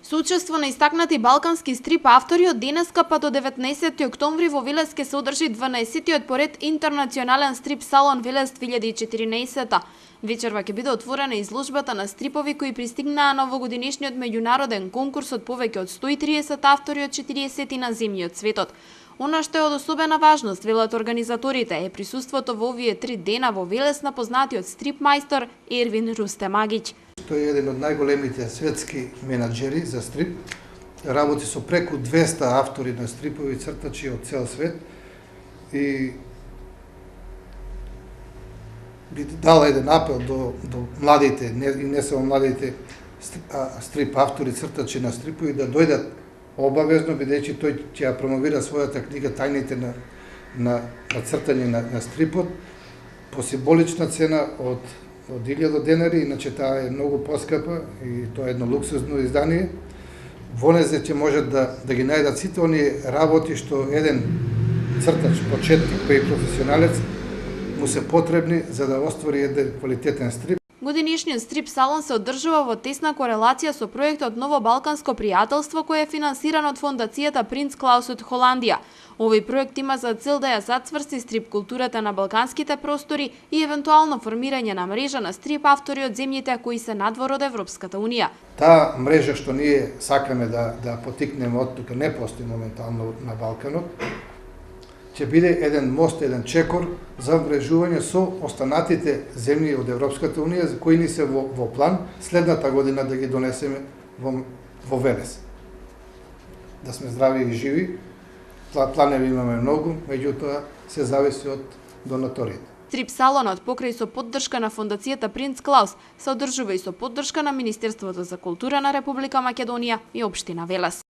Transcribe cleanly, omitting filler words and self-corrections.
Со учество на истакнати балкански стрип автори од денеска па до 19 октомври во Велес ке се одржи 12-тиот поред интернационален стрип салон Велес 2014. Вечерва ќе биде отворена изложбата на стрипови кои пристигнаа на овогодишниот меѓународен конкурс од повеќе од 130 автори од 40 на земји од светот. Она што е од особена важност, велат организаторите, е присуството во овие 3 дена во Велес на познатиот стрип мајстор Ервин Рустемагиќ. Тој е еден од најголемите светски менаџери за стрип. Работи со преку 200 автори на стрипови цртачи од цел свет и би дала еден апел до младите, не само младите стрип автори, цртачи на стрипови, да дојдат обавезно, бидејќи тој ќе ја промовира својата книга Тајните на цртање на стрипот по символична цена од 1000 денари, иначе таа е многу поскапа и тоа е едно луксузно издание. Во незе ќе можат да ги најдат сите оние работи што еден цртач, почетник, па и професионалец му се потребни за да оствари еден квалитетен стрип. Годинишниот стрип салон се одржува во тесна корелација со проектот Ново Балканско пријателство кој е финансиран од фондацијата Принц Клаус од Холандија. Овој проект има за цел да ја зацврсти стрип културата на балканските простори и евентуално формирање на мрежа на стрип автори од земјите кои се надвор од Европската унија. Таа мрежа што ние сакаме да потикнеме од тука, не постои моментално на Балканот, ќе биде еден мост, еден чекор за вмрежување со останатите земји од Европската унија за кои ни се во план следната година да ги донесеме во Велес. Да сме здрави и живи, планеви имаме многу, меѓутоа се зависи од донаторите. Стрип салонот покрај со поддршка на фондацијата Принц Клаус се одржува и со поддршка на Министерството за култура на Република Македонија и општина Велес.